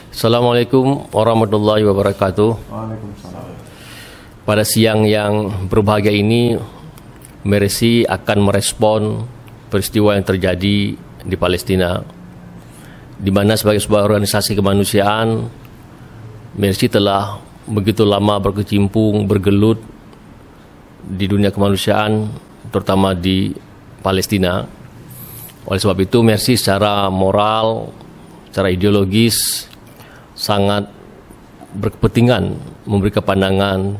Assalamualaikum warahmatullahi wabarakatuh. Waalaikumsalam. Pada siang yang berbahagia ini, Mercy akan merespon peristiwa yang terjadi di Palestina, di mana sebagai sebuah organisasi kemanusiaan, Mercy telah begitu lama berkecimpung, bergelut di dunia kemanusiaan, terutama di Palestina. Oleh sebab itu, Mercy secara moral, secara ideologis sangat berkepentingan memberi pandangan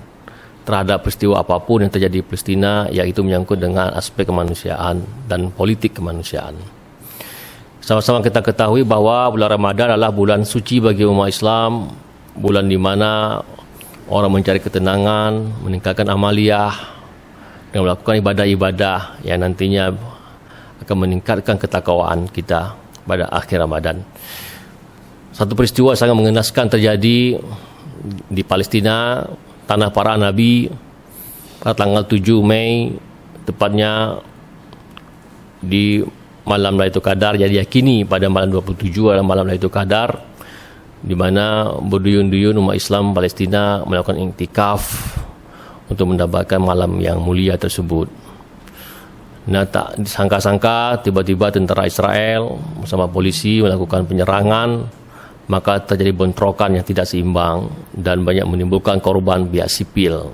terhadap peristiwa apapun yang terjadi di Palestina, yaitu menyangkut dengan aspek kemanusiaan dan politik kemanusiaan. Sama-sama kita ketahui bahwa bulan Ramadan adalah bulan suci bagi umat Islam, bulan di mana orang mencari ketenangan, meningkatkan amaliyah, dan melakukan ibadah-ibadah yang nantinya akan meningkatkan ketakwaan kita pada akhir Ramadan. Satu peristiwa sangat mengenaskan terjadi di Palestina, tanah para nabi, pada tanggal 7 Mei, tepatnya di malam Lailatul Qadar, yang diyakini pada malam 27 adalah malam Lailatul Qadar, di mana berduyun-duyun umat Islam Palestina melakukan iktikaf untuk mendapatkan malam yang mulia tersebut. Nah, tak disangka-sangka tiba-tiba tentara Israel bersama polisi melakukan penyerangan, maka terjadi bentrokan yang tidak seimbang dan banyak menimbulkan korban pihak sipil.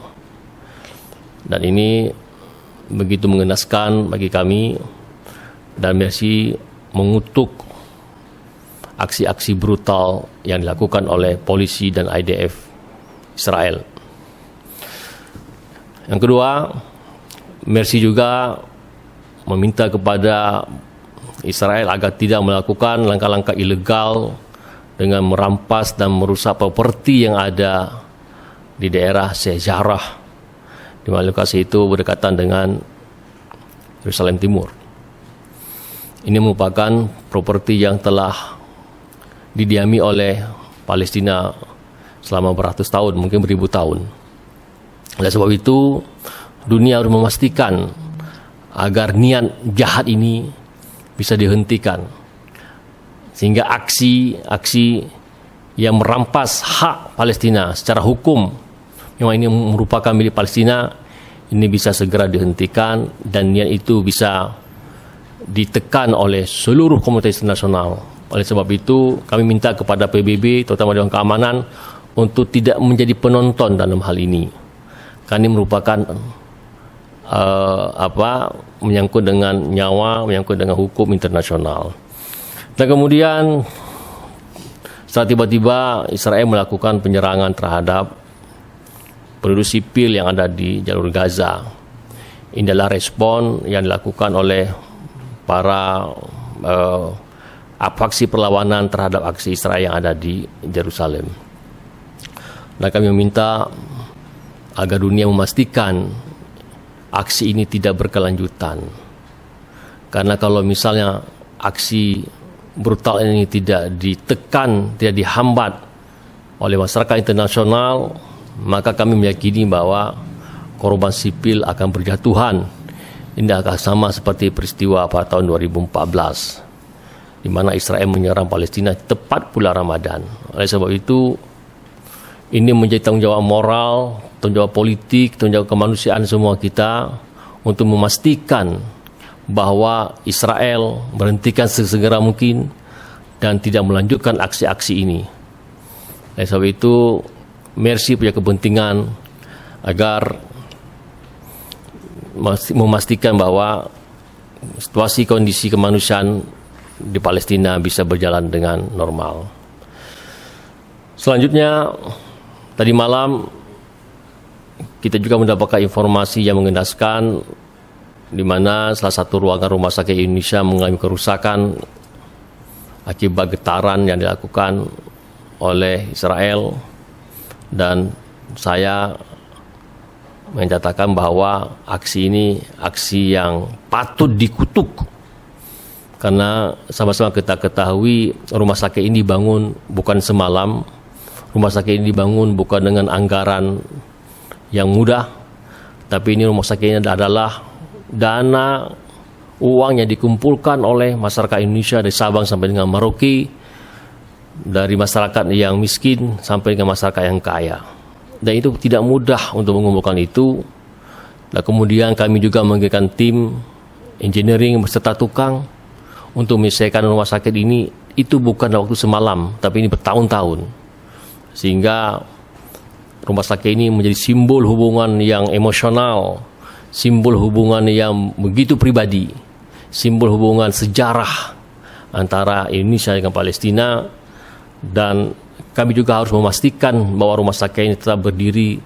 Dan ini begitu mengenaskan bagi kami, dan Mercy mengutuk aksi-aksi brutal yang dilakukan oleh polisi dan IDF Israel. Yang kedua, Mercy juga meminta kepada Israel agar tidak melakukan langkah-langkah ilegal dengan merampas dan merusak properti yang ada di daerah Sheikh Jarrah, di mana lokasi itu berdekatan dengan Yerusalem Timur. Ini merupakan properti yang telah didiami oleh Palestina selama beratus tahun, mungkin beribu tahun. Oleh sebab itu, dunia harus memastikan agar niat jahat ini bisa dihentikan, sehingga aksi-aksi yang merampas hak Palestina secara hukum, memang ini merupakan milik Palestina, ini bisa segera dihentikan dan niat itu bisa ditekan oleh seluruh komunitas internasional. Oleh sebab itu, kami minta kepada PBB, terutama Dewan Keamanan, untuk tidak menjadi penonton dalam hal ini, karena ini merupakan menyangkut dengan nyawa, menyangkut dengan hukum internasional. Dan kemudian setelah tiba-tiba Israel melakukan penyerangan terhadap penduduk sipil yang ada di jalur Gaza. Ini adalah respon yang dilakukan oleh para faksi perlawanan terhadap aksi Israel yang ada di Yerusalem. Dan kami meminta agar dunia memastikan aksi ini tidak berkelanjutan. Karena kalau misalnya aksi brutal ini tidak ditekan, tidak dihambat oleh masyarakat internasional, maka kami meyakini bahwa korban sipil akan berjatuhan. Ini akan sama seperti peristiwa pada tahun 2014, di mana Israel menyerang Palestina tepat bulan Ramadan. Oleh sebab itu, ini menjadi tanggung jawab moral, tanggung jawab politik, tanggung jawab kemanusiaan semua kita untuk memastikan bahwa Israel berhentikan sesegera mungkin dan tidak melanjutkan aksi-aksi ini. Oleh sebab itu, Mercy punya kepentingan agar memastikan bahwa situasi kondisi kemanusiaan di Palestina bisa berjalan dengan normal. Selanjutnya, tadi malam kita juga mendapatkan informasi yang mengenaskan, di mana salah satu ruangan rumah sakit Indonesia mengalami kerusakan akibat getaran yang dilakukan oleh Israel, dan saya menyatakan bahwa aksi ini aksi yang patut dikutuk, karena sama-sama kita ketahui rumah sakit ini dibangun bukan semalam, rumah sakit ini dibangun bukan dengan anggaran yang mudah, tapi ini rumah sakit ini adalah dana uang yang dikumpulkan oleh masyarakat Indonesia dari Sabang sampai dengan Merauke dari masyarakat yang miskin sampai ke masyarakat yang kaya. Dan itu tidak mudah untuk mengumpulkan itu. Dan kemudian kami juga mengirimkan tim engineering beserta tukang untuk menyelesaikan rumah sakit ini. Itu bukan waktu semalam, tapi ini bertahun-tahun. Sehingga rumah sakit ini menjadi simbol hubungan yang emosional, simbol hubungan yang begitu pribadi, simbol hubungan sejarah antara Indonesia dengan Palestina. Dan kami juga harus memastikan bahwa rumah sakit ini tetap berdiri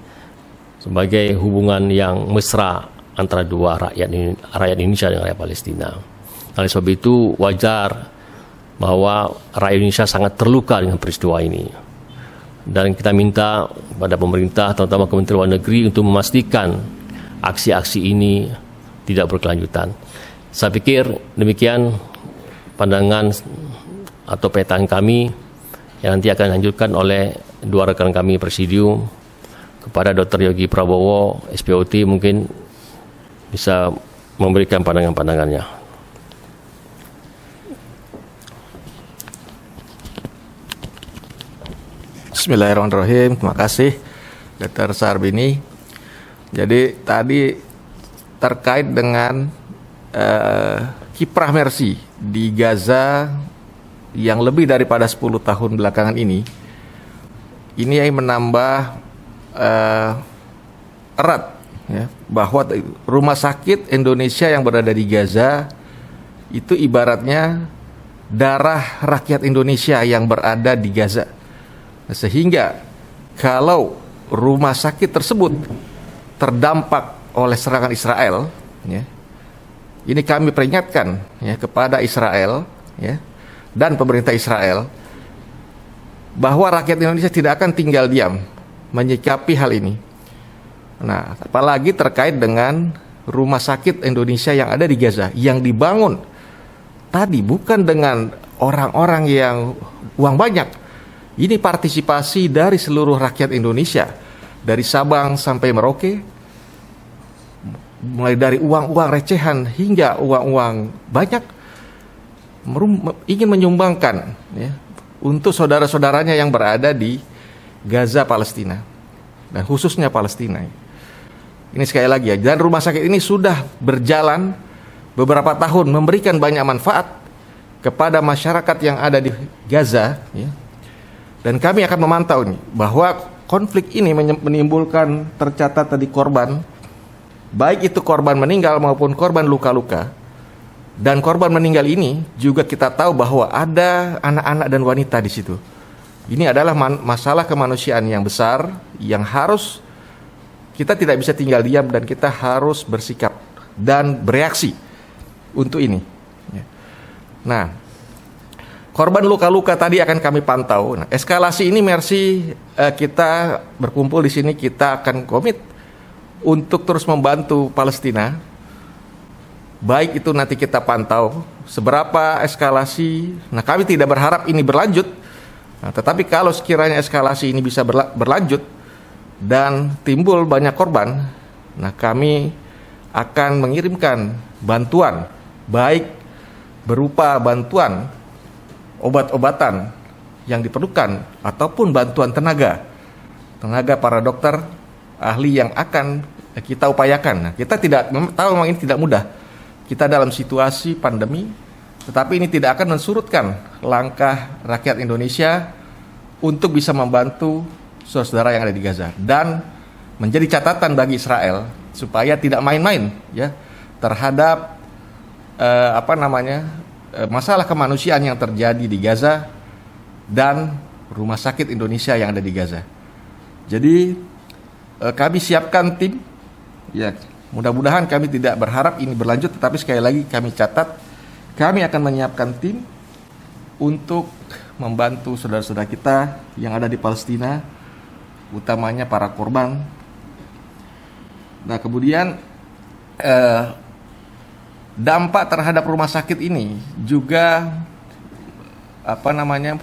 sebagai hubungan yang mesra antara dua rakyat Indonesia dan rakyat Palestina. Oleh sebab itu wajar bahwa rakyat Indonesia sangat terluka dengan peristiwa ini. Dan kita minta pada pemerintah, terutama Kementerian Luar Negeri, untuk memastikan aksi-aksi ini tidak berkelanjutan. Saya pikir demikian pandangan atau pernyataan kami yang nanti akan dilanjutkan oleh dua rekan kami presidium. Kepada Dr. Yogi Prabowo, SPOT, mungkin bisa memberikan pandangan-pandangannya. Bismillahirrahmanirrahim. Terima kasih Dr. Sarbini. Jadi tadi terkait dengan kiprah Mercy di Gaza yang lebih daripada 10 tahun belakangan ini yang menambah erat ya, bahwa rumah sakit Indonesia yang berada di Gaza itu ibaratnya darah rakyat Indonesia yang berada di Gaza. Sehingga kalau rumah sakit tersebut terdampak oleh serangan Israel, ya, ini kami peringatkan ya, kepada Israel ya, dan pemerintah Israel bahwa rakyat Indonesia tidak akan tinggal diam menyikapi hal ini. Nah, apalagi terkait dengan rumah sakit Indonesia yang ada di Gaza yang dibangun tadi bukan dengan orang-orang yang uang banyak. Ini partisipasi dari seluruh rakyat Indonesia, dari Sabang sampai Merauke, mulai dari uang-uang recehan hingga uang-uang banyak, ingin menyumbangkan ya, untuk saudara-saudaranya yang berada di Gaza, Palestina, dan khususnya Palestina. Ini sekali lagi ya, dan rumah sakit ini sudah berjalan beberapa tahun, memberikan banyak manfaat kepada masyarakat yang ada di Gaza ya. Dan kami akan memantau ini bahwa konflik ini menimbulkan tercatat tadi korban, baik itu korban meninggal maupun korban luka-luka. Dan korban meninggal ini juga kita tahu bahwa ada anak-anak dan wanita di situ. Ini adalah masalah kemanusiaan yang besar yang harus kita tidak bisa tinggal diam dan kita harus bersikap dan bereaksi untuk ini. Nah, korban luka-luka tadi akan kami pantau. Nah, eskalasi ini Mercy kita berkumpul di sini, kita akan komit untuk terus membantu Palestina. Baik itu nanti kita pantau seberapa eskalasi. Nah, kami tidak berharap ini berlanjut. Nah, tetapi kalau sekiranya eskalasi ini bisa berlanjut dan timbul banyak korban, nah kami akan mengirimkan bantuan, baik berupa bantuan obat-obatan yang diperlukan ataupun bantuan tenaga para dokter ahli yang akan kita upayakan. Nah, kita tidak tahu memang ini tidak mudah. Kita dalam situasi pandemi, tetapi ini tidak akan mensurutkan langkah rakyat Indonesia untuk bisa membantu saudara-saudara yang ada di Gaza dan menjadi catatan bagi Israel supaya tidak main-main ya terhadap masalah kemanusiaan yang terjadi di Gaza dan rumah sakit Indonesia yang ada di Gaza. Jadi kami siapkan tim ya, mudah-mudahan kami tidak berharap ini berlanjut, tetapi sekali lagi kami catat kami akan menyiapkan tim untuk membantu saudara-saudara kita yang ada di Palestina, utamanya para korban. Nah, kemudian dampak terhadap rumah sakit ini juga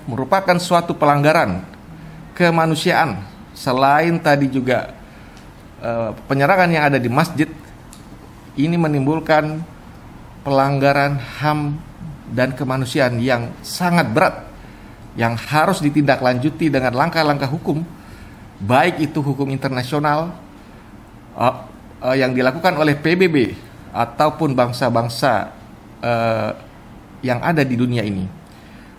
merupakan suatu pelanggaran kemanusiaan. Selain tadi juga penyerangan yang ada di masjid, ini menimbulkan pelanggaran HAM dan kemanusiaan yang sangat berat yang harus ditindaklanjuti dengan langkah-langkah hukum, baik itu hukum internasional yang dilakukan oleh PBB ataupun bangsa-bangsa yang ada di dunia ini.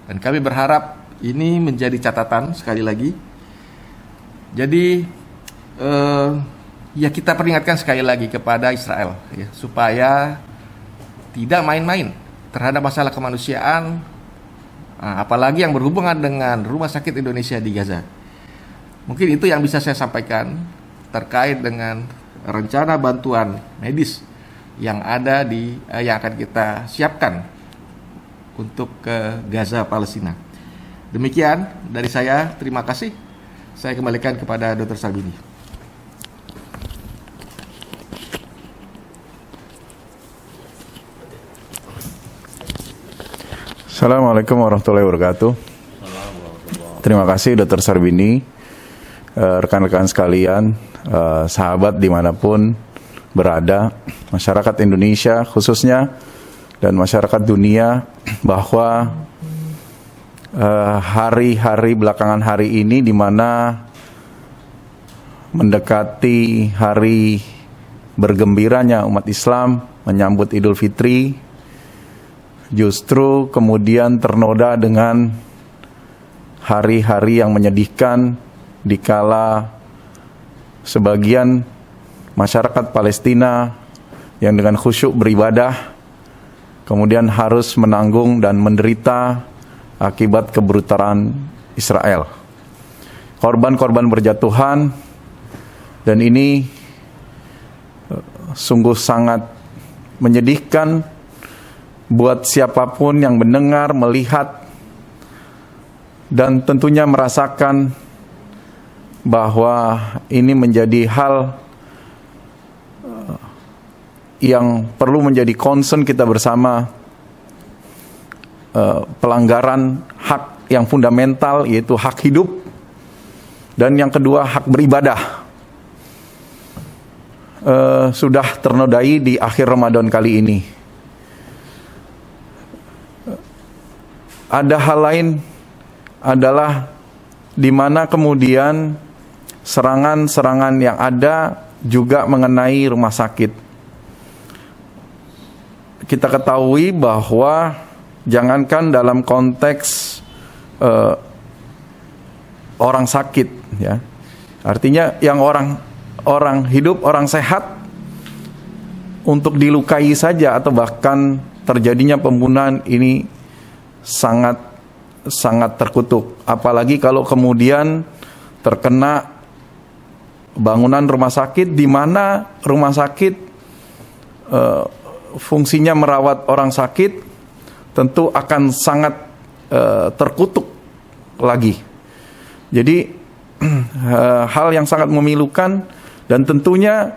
Dan kami berharap ini menjadi catatan sekali lagi. Jadi ya kita peringatkan sekali lagi kepada Israel ya, supaya tidak main-main terhadap masalah kemanusiaan, apalagi yang berhubungan dengan Rumah Sakit Indonesia di Gaza. Mungkin itu yang bisa saya sampaikan terkait dengan rencana bantuan medis yang ada yang akan kita siapkan untuk ke Gaza, Palestina. Demikian dari saya, terima kasih. Saya kembalikan kepada Dr. Salbini. Assalamualaikum warahmatullahi wabarakatuh. Terima kasih Dr. Sarbini, rekan-rekan sekalian, sahabat dimanapun berada, masyarakat Indonesia khususnya, dan masyarakat dunia, bahwa hari-hari belakangan hari ini di mana mendekati hari bergembiranya umat Islam menyambut Idul Fitri, justru kemudian ternoda dengan hari-hari yang menyedihkan dikala sebagian masyarakat Palestina yang dengan khusyuk beribadah kemudian harus menanggung dan menderita akibat kebrutalan Israel. Korban-korban berjatuhan, dan ini sungguh sangat menyedihkan buat siapapun yang mendengar, melihat, dan tentunya merasakan bahwa ini menjadi hal yang perlu menjadi concern kita bersama, pelanggaran hak yang fundamental, yaitu hak hidup, dan yang kedua hak beribadah, sudah ternodai di akhir Ramadan kali ini. Ada hal lain adalah di mana kemudian serangan-serangan yang ada juga mengenai rumah sakit. Kita ketahui bahwa jangankan dalam konteks orang sakit, ya, artinya yang orang hidup, orang sehat, untuk dilukai saja atau bahkan terjadinya pembunuhan ini sangat terkutuk. Apalagi kalau kemudian terkena bangunan rumah sakit, di mana rumah sakit fungsinya merawat orang sakit, tentu akan sangat terkutuk lagi. Jadi hal yang sangat memilukan, dan tentunya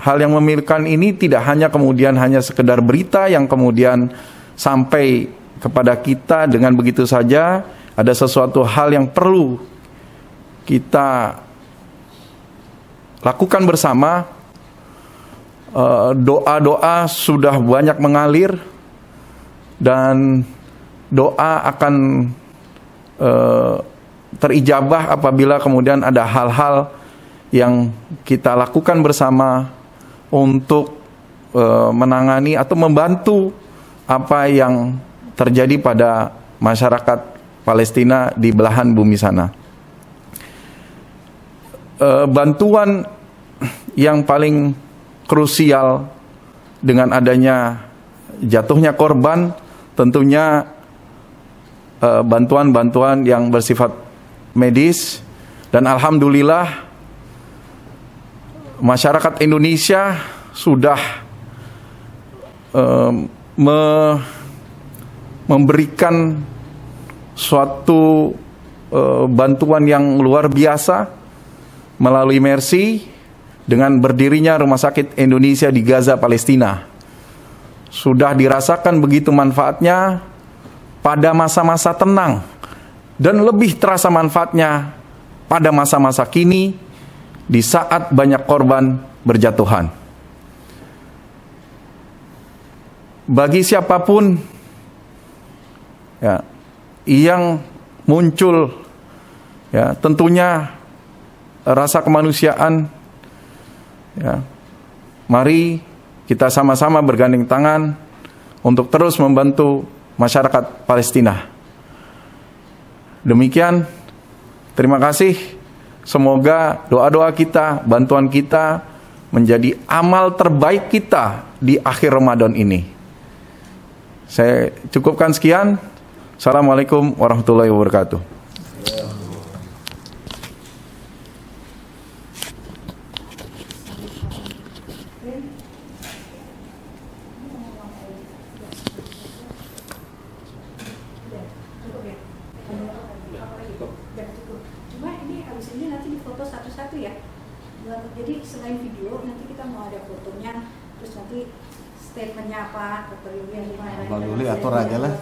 hal yang memilukan ini tidak hanya kemudian hanya sekedar berita yang kemudian sampai kepada kita dengan begitu saja. Ada sesuatu hal yang perlu kita lakukan bersama. Doa-doa sudah banyak mengalir, dan doa akan terijabah apabila kemudian ada hal-hal yang kita lakukan bersama untuk menangani atau membantu apa yang terjadi pada masyarakat Palestina di belahan bumi sana. Bantuan yang paling krusial dengan adanya jatuhnya korban, tentunya bantuan-bantuan yang bersifat medis. Dan alhamdulillah masyarakat Indonesia sudah memberikan suatu bantuan yang luar biasa melalui Mercy, dengan berdirinya Rumah Sakit Indonesia di Gaza, Palestina. Sudah dirasakan begitu manfaatnya pada masa-masa tenang, dan lebih terasa manfaatnya pada masa-masa kini, di saat banyak korban berjatuhan. Bagi siapapun ya, yang muncul ya tentunya rasa kemanusiaan ya. Mari kita sama-sama bergandeng tangan untuk terus membantu masyarakat Palestina. Demikian, terima kasih. Semoga doa-doa kita, bantuan kita menjadi amal terbaik kita di akhir Ramadan ini. Saya cukupkan sekian. Assalamualaikum warahmatullahi wabarakatuh. Cuma ini habis ini nanti difoto satu-satu ya. Jadi selain video nanti kita mau ada fotonya, terus nanti statementnya apa, Dr. Yulian gimana? Bang Yuli atur aja lah.